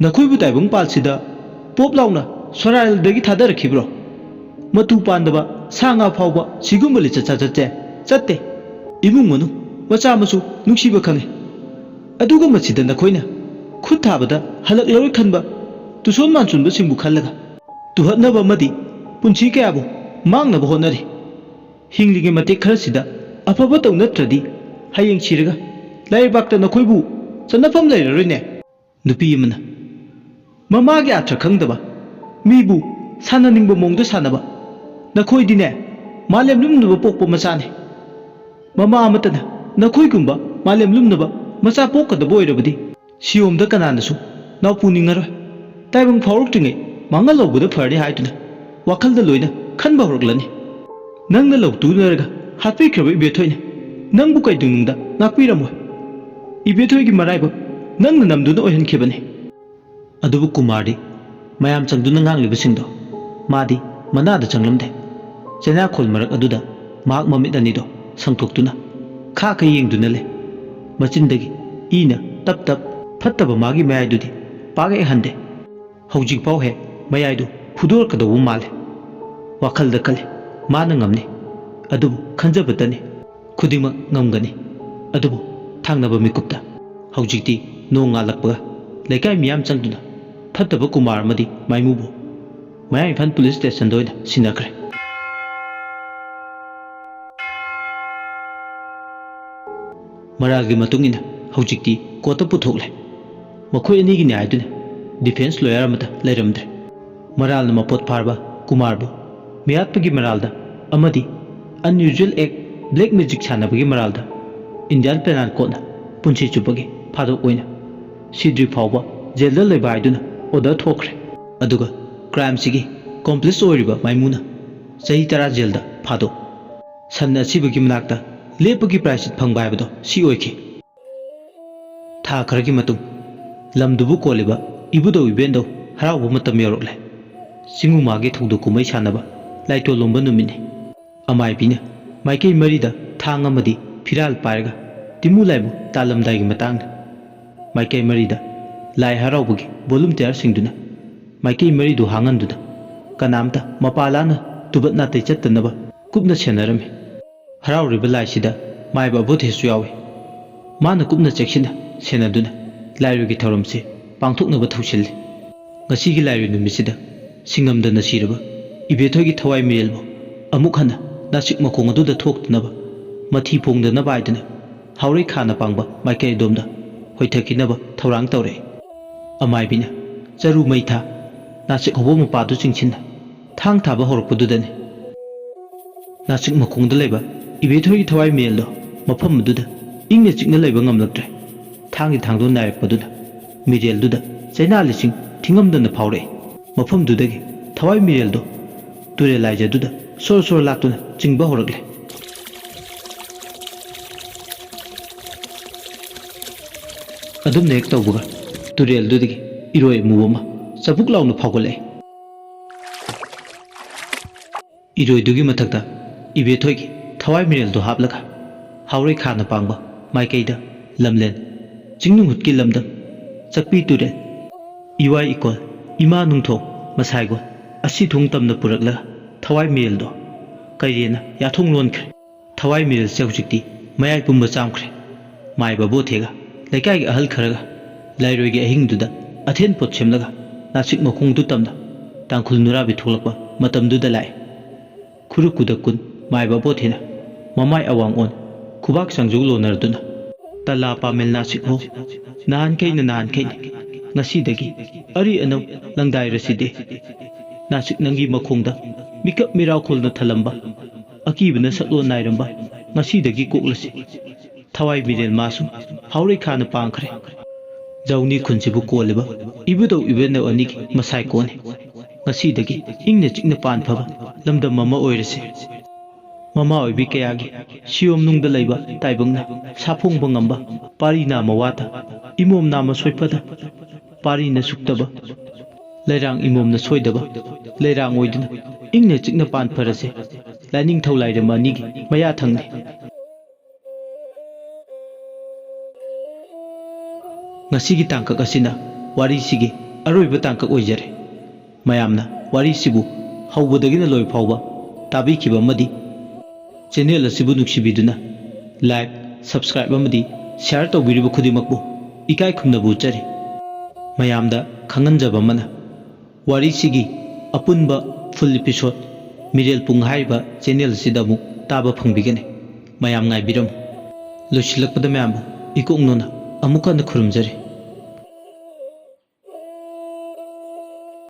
A: ꯅꯈꯣꯏꯕꯨ ꯇꯥꯏꯕꯪꯄꯥꯜꯁꯤꯗ ꯄꯣꯞ ꯂꯥꯎꯅ ꯁꯣꯔꯥꯏꯜꯗꯒꯤ ꯊꯥꯗꯔꯛꯈꯤꯕ꯭ꯔꯣ? ꯃꯇꯨ ꯄꯥꯟꯗꯕ ꯁꯥ ꯉꯥ ꯐꯥꯎꯕ ꯁꯤꯒꯨꯝꯕ ꯂꯤꯆꯠ ꯁꯥꯖꯠꯁꯦ ꯆꯠꯇꯦ꯫ ꯏꯃꯨꯡ ꯃꯅꯨꯡ ꯃꯆꯥ ꯃꯁꯨ ꯅꯨꯡꯁꯤꯕ ꯈꯪꯉꯤ, ꯑꯗꯨꯒ ꯃꯁꯤꯗ ꯅꯈꯣꯏꯅ ꯈꯨꯠ ꯊꯥꯕꯗ ꯍꯜꯂꯛꯂꯔꯣꯏ ꯈꯟꯕ ꯇꯨꯁꯣꯟ ꯃꯥꯟꯁꯣꯟꯕꯁꯤꯡꯕꯨ ꯈꯜꯂꯒ ꯇꯨꯍꯠꯅꯕ ꯑꯃꯗꯤ ꯄꯨꯟꯁꯤ ꯀꯌꯥꯕꯨ ꯃꯥꯡꯅꯕ ꯍꯣꯠꯅꯔꯤ꯫ ꯍꯤꯡꯂꯤꯉꯩ ꯃꯇꯦꯛ ꯈꯔꯁꯤꯗ ꯑꯐꯕ ꯇꯧ ꯅꯠꯇ꯭ꯔꯗꯤ ꯍꯌꯦꯡ ꯁꯤꯔꯒ ꯂꯩꯕꯥꯛꯇ ꯅꯈꯣꯏꯕꯨ ꯆꯟꯅꯐꯝ ꯂꯩꯔꯔꯣꯏꯅꯦ꯫ ꯅꯨꯄꯤ ꯑꯃꯅ ꯃꯃꯥꯒꯤ ꯑꯥꯔꯊ꯭ꯔ ꯈꯪꯗꯕ, ꯃꯤꯕꯨ ꯁꯥꯟꯅꯅꯤꯡꯕ ꯃꯑꯣꯡꯗ ꯁꯥꯟꯅꯕ ꯅꯈꯣꯏꯗꯤꯅꯦ ꯃꯥꯂꯦꯝ ꯂꯨꯝꯅꯕ ꯄꯣꯛꯄ ꯃꯆꯥꯅꯤ꯫ ꯃꯃꯥ ꯑꯃꯠꯇꯅ ꯅꯈꯣꯏꯒꯨꯝꯕ ꯃꯥꯂꯦꯝ ꯂꯨꯝꯅꯕ ꯃꯆꯥ ꯄꯣꯛꯀꯗꯕ ꯑꯣꯏꯔꯕꯗꯤ ꯁꯤꯌꯣꯝꯗ ꯀꯅꯥꯅꯁꯨ ꯅꯥꯎꯄꯨꯅꯤꯡꯉꯔꯣꯏ꯫ ꯇꯥꯏꯕꯪ ꯐꯥꯎꯔꯛꯇ꯭ꯔꯤꯉꯩ ꯃꯥꯡꯍꯜ ꯂꯧꯕꯗ ꯐꯔꯅꯤ ꯍꯥꯏꯗꯨꯅ ꯋꯥꯈꯜꯗ ꯂꯣꯏꯅ ꯈꯟꯕ ꯍꯧꯔꯛꯂꯅꯤ꯫ ꯅꯪꯅ ꯂꯧꯇꯨꯅꯔꯒ ꯍꯥꯠꯄꯤꯈ꯭ꯔꯕ ꯏꯕꯦꯊꯣꯏꯅ ꯅꯪꯕꯨ ꯀꯩꯗꯧꯅꯨꯡꯗ ꯉꯥꯛꯄꯤꯔꯝꯃꯣꯏ꯫ ꯏꯕꯦꯊꯣꯏꯒꯤ ꯃꯔꯥꯏꯕꯛ ꯅꯪꯅ ꯅꯝꯗꯨꯅ ꯑꯣꯏꯍꯟꯈꯤꯕꯅꯤ꯫ ꯑꯗꯨꯕꯨ ꯀꯨꯃꯥꯔꯗꯤ ꯃꯌꯥꯝ ꯆꯪꯗꯨꯅ ꯉꯥꯡꯂꯤꯕꯁꯤꯡꯗꯣ ꯃꯥꯗꯤ ꯃꯅꯥꯗ ꯆꯪꯂꯝꯗꯦ꯫ ꯆꯩꯅꯥꯈꯣꯜ ꯃꯔꯛ ꯑꯗꯨꯗ ꯃꯍꯥꯛ ꯃꯃꯤꯠ ꯑꯅꯤꯗꯣ ꯁꯪꯇꯣꯛꯇꯨꯅ ꯈꯥ ꯈꯩ ꯌꯦꯡꯗꯨꯅ ꯂꯩ꯫ ꯃꯆꯤꯟꯗꯒꯤ ꯏꯅ ꯇꯞ ꯇꯞ ꯐꯠꯇꯕ ꯃꯥꯒꯤ ꯃꯌꯥꯏꯗꯨꯗꯤ ꯄꯥꯛ ꯍꯦꯛ ꯍꯟꯗꯦ꯫ ꯍꯧꯖꯤꯛꯐꯥꯎ ꯍꯦꯛ ꯃꯌꯥꯏꯗꯨ ꯐꯨꯗꯣꯔꯛꯀꯗꯧꯕ ꯃꯥꯜꯂꯦ꯫ ꯋꯥꯈꯜꯗ ꯈꯜꯂꯤ ꯃꯥꯅ ꯉꯝꯅꯤ, ꯑꯗꯨꯕꯨ ꯈꯟꯖꯕꯇꯅꯤ ꯈꯨꯗꯤꯡꯃꯛ ꯉꯝꯒꯅꯤ꯫ ꯑꯗꯨꯕꯨ ꯊꯥꯡꯅꯕ ꯃꯤꯀꯨꯞꯇ ꯍꯧꯖꯤꯛꯇꯤ ꯅꯣꯡ ꯉꯥꯜꯂꯛꯄꯒ ꯂꯩꯀꯥꯏ ꯃꯤꯌꯥꯝ ꯆꯪꯗꯨꯅ ꯐꯠꯇꯕ ꯀꯨꯃꯥꯔ ꯑꯃꯗꯤ ꯃꯥꯏꯃꯨꯕꯨ ꯃꯌꯥꯡ ꯏꯝꯐꯥꯜ ꯄꯨꯂꯤꯁ ꯁ꯭ꯇꯦꯁꯟꯗ ꯑꯣꯏꯅ ꯁꯤꯟꯅꯈ꯭ꯔꯦ꯫ ꯃꯔꯥꯜꯒꯤ ꯃꯇꯨꯡ ꯏꯟꯅ ꯍꯧꯖꯤꯛꯇꯤ ꯀꯣꯔꯠꯇ ꯄꯨꯊꯣꯛꯂꯦ꯫ ꯃꯈꯣꯏ ꯑꯅꯤꯒꯤ ꯅ꯭ꯌꯥꯏꯗꯨꯅ ꯗꯤꯐꯦꯟꯁ ꯂꯣꯌꯔ ꯑꯃꯠꯇ ꯂꯩꯔꯝꯗ꯭ꯔꯦ꯫ ꯃꯔꯥꯜꯅ ꯃꯄꯣꯠ ꯐꯥꯔꯕ ꯀꯨꯃꯥꯔꯕꯨ ꯃꯤꯌꯥꯠꯄꯒꯤ ꯃꯔꯥꯜꯗ ꯑꯃꯗꯤ ꯑꯟꯌꯨꯖꯨꯑꯦꯜ ꯑꯦꯛ ꯕ꯭ꯂꯦꯛ ꯃꯦꯖꯤꯛ ꯁꯥꯟꯅꯕꯒꯤ ꯃꯔꯥꯜꯗ ꯏꯟꯗꯤꯌꯥꯟ ꯄꯦꯅꯥꯜ ꯀꯣꯗꯅ ꯄꯨꯟꯁꯤ ꯆꯨꯞꯄꯒꯤ ꯐꯥꯗꯣꯛ ꯑꯣꯏꯅ ꯁꯤꯗ꯭ꯔꯤ ꯐꯥꯎꯕ ꯖꯦꯜꯗ ꯂꯩꯕ ꯍꯥꯏꯗꯨꯅ ꯑꯣꯔꯗꯔ ꯊꯣꯛꯈ꯭ꯔꯦ꯫ ꯑꯗꯨꯒ ꯀ꯭ꯔꯥꯏꯝꯁꯤꯒꯤ ꯀꯣꯝꯄ꯭ꯂꯤꯁ ꯑꯣꯏꯔꯤꯕ ꯃꯥꯏꯃꯨꯅ ꯆꯍꯤ 10 ꯖꯦꯜꯗ ꯐꯥꯗꯣꯛ꯫ ꯁꯟ ꯑꯁꯤꯕꯒꯤ ꯃꯅꯥꯛꯇ ꯂꯦꯞꯄꯒꯤ ꯄ꯭ꯔꯥꯏꯁꯤꯠ ꯐꯪꯕ ꯍꯥꯏꯕꯗꯣ ꯁꯤ ꯑꯣꯏꯈꯤ꯫ ꯊꯥ ꯈꯔꯒꯤ ꯃꯇꯨꯡ ꯂꯝꯗꯨꯕꯨ ꯀꯣꯜꯂꯤꯕ ꯏꯕꯨꯙꯧ ꯏꯕꯦꯟꯙꯧ ꯍꯔꯥꯎꯕ ꯃꯇꯝ ꯌꯧꯔꯛꯂꯦ꯫ ꯆꯤꯡꯉꯨꯃꯥꯒꯤ ꯊꯧꯗꯣꯛ ꯀꯨꯝꯍꯩ ꯁꯥꯟꯅꯕ ꯂꯥꯏꯇꯣꯜꯂꯣꯝꯕ ꯅꯨꯃꯤꯠꯅꯤ꯫ ꯑꯃꯥꯏꯕꯤꯅ ꯃꯥꯏꯀꯩ ꯃꯔꯤꯗ ꯊꯥꯡ ꯑꯃꯗꯤ ꯐꯤꯔꯥꯜ ꯄꯥꯏꯔꯒ ꯇꯤꯃꯨ ꯂꯥꯏꯕꯨ ꯇꯥꯜꯂꯝꯗꯥꯏꯒꯤ ꯃꯇꯥꯡꯅꯤ꯫ ꯃꯥꯏꯀꯩ ꯃꯔꯤꯗ ꯂꯥꯏ ꯍꯔꯥꯎꯕꯒꯤ ꯚꯣꯂꯨꯟꯇꯤꯌꯔꯁꯤꯡꯗꯨꯅ ꯃꯥꯏꯀꯩ ꯃꯔꯤꯗꯨ ꯍꯥꯡꯍꯟꯗꯨꯅ ꯀꯅꯥꯝꯇ ꯃꯄꯥ ꯂꯥꯅ ꯇꯨꯕꯠ ꯅꯥꯇꯩ ꯆꯠꯇꯅꯕ ꯀꯨꯞꯅ ꯁꯦꯟꯅꯔꯝꯃꯤ ꯍꯔꯥꯎꯔꯤꯕ ꯂꯥꯏꯁꯤꯗ ꯃꯥꯏꯕ ꯑꯕꯣꯙꯦꯁꯨ ꯌꯥꯎꯏ ꯃꯥꯅ ꯀꯨꯞꯅ ꯆꯦꯛꯁꯤꯟꯅ ꯁꯦꯟꯅꯗꯨꯅ ꯂꯥꯏꯔꯣꯏꯒꯤ ꯊꯧꯔꯝꯁꯤ ꯄꯥꯡꯊꯣꯛꯅꯕ ꯊꯧꯁꯤꯜꯂꯤ ꯉꯁꯤꯒꯤ ꯂꯥꯏꯔꯣꯏ ꯅꯨꯃꯤꯠꯁꯤꯗ ꯁꯤꯡꯉꯝꯗꯅ ꯁꯤꯔꯕ ꯏꯕꯦꯊꯣꯏꯒꯤ ꯊꯋꯥꯏ ꯃꯤꯔꯦꯜꯕꯨ ꯑꯃꯨꯛ ꯍꯟꯅ ꯅꯥꯁꯤꯛ ꯃꯈꯣꯡ ꯑꯗꯨꯗ ꯊꯣꯛꯇꯅꯕ ꯃꯊꯤ ꯐꯣꯡꯗꯅꯕ ꯍꯥꯏꯗꯨꯅ ꯍꯥꯎꯔꯩ ꯈꯥꯅ ꯄꯥꯡꯕ ꯃꯥꯏꯀꯩ ꯑꯗꯣꯝꯗ ꯍꯣꯏꯊꯈꯤꯅꯕ ꯊꯧꯔꯥꯡ ꯇꯧꯔꯛꯏ ꯑꯃꯥꯏꯕꯤꯅ ꯆꯔꯨ ꯃꯩ ꯊꯥ ꯅꯥꯁꯤꯛ ꯍꯧꯕ ꯃꯄꯥꯗꯨ ꯆꯤꯡꯁꯤꯟꯅ ꯊꯥꯡ ꯊꯥꯕ ꯍꯧꯔꯛꯄꯗꯨꯗꯅꯤ ꯅꯥꯁꯤꯛ ꯃꯈꯣꯡꯗ ꯂꯩꯕ ꯏꯕꯦꯊꯣꯏꯒꯤ ꯊꯋꯥꯏ ꯃꯤꯔꯦꯜꯗꯣ ꯃꯐꯝ ꯑꯗꯨꯗ ꯏꯪꯅ ꯆꯤꯛꯅ ꯂꯩꯕ ꯉꯝꯂꯛꯇ꯭ꯔꯦ ꯊꯥꯡꯒꯤ ꯊꯥꯡꯗꯣ ꯅꯥꯏꯔꯛꯄꯗꯨꯅ ꯃꯤꯔꯦꯜꯗꯨꯗ ꯆꯩꯅꯥ ꯂꯤꯁꯤꯡ ꯊꯤꯉꯝꯗꯅ ꯐꯥꯎꯔꯛꯏ ꯃꯐꯝꯗꯨꯗꯒꯤ ꯊꯋꯥꯏ ꯃꯤꯔꯦꯜꯗꯣ ꯇꯨꯔꯦꯜ ꯂꯥꯏꯖꯗꯨꯗ ꯁꯣꯔ ꯁꯣꯔ ꯂꯥꯛꯇꯨꯅ ꯆꯤꯡꯕ ꯍꯧꯔꯛꯂꯦ ꯑꯗꯨꯝꯅ ꯍꯦꯛ ꯇꯧꯕꯒ ꯇꯨꯔꯦꯜꯗꯨꯗꯒꯤ ꯏꯔꯣꯏ ꯑꯃꯨꯕ ꯑꯃ ꯆꯕꯨꯛ ꯂꯥꯎꯅ ꯐꯥꯎꯒꯠꯂꯛꯏ ꯏꯔꯣꯏꯗꯨꯒꯤ ꯃꯊꯛꯇ ꯏꯕꯦꯊꯣꯏꯒꯤ ꯊꯋꯥꯏ ꯃꯤꯔꯦꯜꯗꯣ ꯍꯥꯞꯂꯒ ꯍꯥꯎꯔꯩ ꯈꯥꯅ ꯄꯥꯡꯕ ꯃꯥꯏꯀꯩꯗ ꯂꯝꯂꯦꯟ ꯆꯤꯡꯅꯨꯡꯍꯨꯠꯀꯤ ꯂꯝꯗꯝ ꯆꯛꯄꯤ ꯇꯨꯔꯦꯜ ꯏꯋꯥꯏ ꯏꯀꯣꯜ ꯏꯃꯥ ꯅꯨꯡꯊꯣꯡ ꯃꯁꯥꯏꯒꯣꯜ ꯑꯁꯤ ꯊꯨꯡ ꯇꯝꯅ ꯄꯨꯔꯛꯂꯒ ꯊꯋꯥꯏ ꯃꯤꯔꯦꯜꯗꯣ ꯀꯩꯔꯦꯅ ꯌꯥꯊꯣꯡ ꯂꯣꯟꯈ꯭ꯔꯦ ꯊꯋꯥꯏ ꯃꯤꯔꯦꯜꯁꯦ ꯍꯧꯖꯤꯛꯇꯤ ꯃꯌꯥꯏ ꯄꯨꯝꯕ ꯆꯥꯝꯈ꯭ꯔꯦ ꯃꯥꯏꯕ ꯕꯣꯊꯦꯒ ꯂꯩꯀꯥꯏꯒꯤ ꯑꯍꯜ ꯈꯔꯒ ꯂꯥꯏꯔꯣꯏꯒꯤ ꯑꯍꯤꯡꯗꯨꯗ ꯑꯊꯦꯟ ꯄꯣꯠ ꯁꯦꯝꯂꯒ ꯅꯥꯁꯤꯛ ꯃꯈꯣꯡꯗꯨ ꯇꯝꯅ ꯇꯥꯡꯈꯨꯜ ꯅꯨꯔꯥꯕꯤ ꯊꯣꯛꯂꯛꯄ ꯃꯇꯝꯗꯨꯗ ꯂꯥꯛꯑꯦ ꯈꯨꯔꯨꯛꯀꯨꯗ ꯀꯨꯟ ꯃꯥꯏꯕ ꯕꯣꯊꯦꯅ ꯃꯃꯥꯏ ꯑꯋꯥꯡ ꯑꯣꯟ ꯈꯨꯕꯥꯛ ꯆꯪꯖꯧ ꯂꯣꯟꯅꯔꯗꯨꯅ ꯇꯂꯥ ꯄꯥꯃꯦꯜ ꯅꯥꯁꯤꯛ ꯍꯣ ꯅꯍꯥꯟꯈꯩꯅꯤ ꯉꯁꯤꯗꯒꯤ ꯑꯔꯤ ꯑꯅꯧ ꯂꯪꯗꯥꯏꯔꯁꯤꯗꯤ ꯅꯥꯁꯤꯛ ꯅꯪꯒꯤ ꯃꯈꯣꯡꯗ ꯃꯤꯀꯞ ꯃꯤꯔꯥꯎꯈꯣꯜꯅ ꯊꯜꯂꯝꯕ ꯑꯀꯤꯕꯅ ꯁꯛꯂꯣꯟ ꯅꯥꯏꯔꯝꯕ ꯉꯁꯤꯗꯒꯤ ꯀꯣꯛꯂꯁꯤ ꯊꯋꯥꯏ ꯃꯤꯔꯦꯜ ꯃꯥꯁꯨ ꯍꯥꯎꯔꯩ ꯈꯥꯅ ꯄꯥꯡꯈ꯭ꯔꯦ ꯖꯧꯅꯤ ꯈꯨꯟꯁꯤꯕꯨ ꯀꯣꯜꯂꯤꯕ ꯏꯕꯨꯙꯧ ꯏꯕꯦꯟꯅꯧ ꯑꯅꯤꯒꯤ ꯃꯁꯥꯏ ꯀꯣꯟꯅꯤ ꯉꯁꯤꯗꯒꯤ ꯏꯪꯅ ꯆꯤꯛꯅ ꯄꯥꯟꯐꯕ ꯂꯝꯗꯝ ꯑꯃ ꯑꯣꯏꯔꯁꯤ ꯃꯃꯥ ꯑꯣꯏꯕꯤ ꯀꯌꯥꯒꯤ ꯁꯤꯌꯣꯝꯅꯨꯡꯗ ꯂꯩꯕ ꯇꯥꯏꯕꯪꯅ ꯁꯥꯐꯣꯡꯕ ꯉꯝꯕ ꯄꯥꯔꯤ ꯅꯥꯝꯃ ꯋꯥꯠꯇ ꯏꯃꯣꯝ ꯅꯥꯝꯃ ꯁꯣꯏꯄꯗ ꯄꯥꯔꯤꯅ ꯁꯨꯛꯇꯕ ꯂꯩꯔꯥꯡ ꯏꯃꯣꯝꯅ ꯁꯣꯏꯗꯕ ꯂꯩꯔꯥꯡ ꯑꯣꯏꯗꯨꯅ ꯏꯪꯅ ꯆꯤꯛꯅ ꯄꯥꯟꯐꯔꯁꯦ ꯂꯥꯏꯅꯤꯡꯊꯧ ꯂꯥꯏꯔꯦꯝ ꯑꯅꯤꯒꯤ ꯃꯌꯥ ꯊꯪꯅꯤ ꯉꯁꯤꯒꯤ ꯇꯥꯡꯀꯛ ꯑꯁꯤꯅ ꯋꯥꯔꯤꯁꯤꯒꯤ ꯑꯔꯣꯏꯕ ꯇꯥꯡꯀꯛ ꯑꯣꯏꯖꯔꯦ ꯃꯌꯥꯝꯅ ꯋꯥꯔꯤꯁꯤꯕꯨ ꯍꯧꯕꯗꯒꯤꯅ ꯂꯣꯏ ꯐꯥꯎꯕ ꯇꯥꯕꯤꯈꯤꯕ ꯑꯃꯗꯤ ꯆꯦꯅꯦꯜ ꯑꯁꯤꯕꯨ ꯅꯨꯡꯁꯤꯕꯤꯗꯨꯅ ꯂꯥꯏꯛ ꯁꯕꯁꯀ꯭राꯏꯕ ꯑꯃꯗꯤ ꯁꯦꯌꯔ ꯇꯧꯕꯤꯔꯤꯕ ꯈꯨꯗꯤꯡꯃꯛꯄꯨ ꯏꯀꯥꯏ ꯈꯨꯝꯅꯕ ꯎꯠꯆꯔꯤ ꯃꯌꯥꯝꯗ ꯈꯪꯍꯟꯖꯕ ꯑꯃꯅ ꯋꯥꯔꯤꯁꯤꯒꯤ ꯑꯄꯨꯟꯕ ꯐꯨꯜ ꯏꯄꯤꯁꯣꯗ ꯃꯤꯔꯦꯜ ꯄꯨꯡ ꯍꯥꯏꯔꯤꯕ ꯆꯦꯅꯦꯜ ꯑꯁꯤꯗ ꯑꯃꯨꯛ ꯇꯥꯕ ꯐꯪꯕꯤꯒꯅꯤ ꯃꯌꯥꯝ ꯉꯥꯏꯕꯤꯔꯝꯃꯨ ꯂꯣꯏꯁꯤꯜꯂꯛꯄꯗ ꯃꯌꯥꯝꯕꯨ ꯏꯀꯣꯛꯅꯣꯅ ꯑꯃꯨꯛ ꯍꯟꯅ ꯈꯨꯔꯨꯝꯖꯔꯤ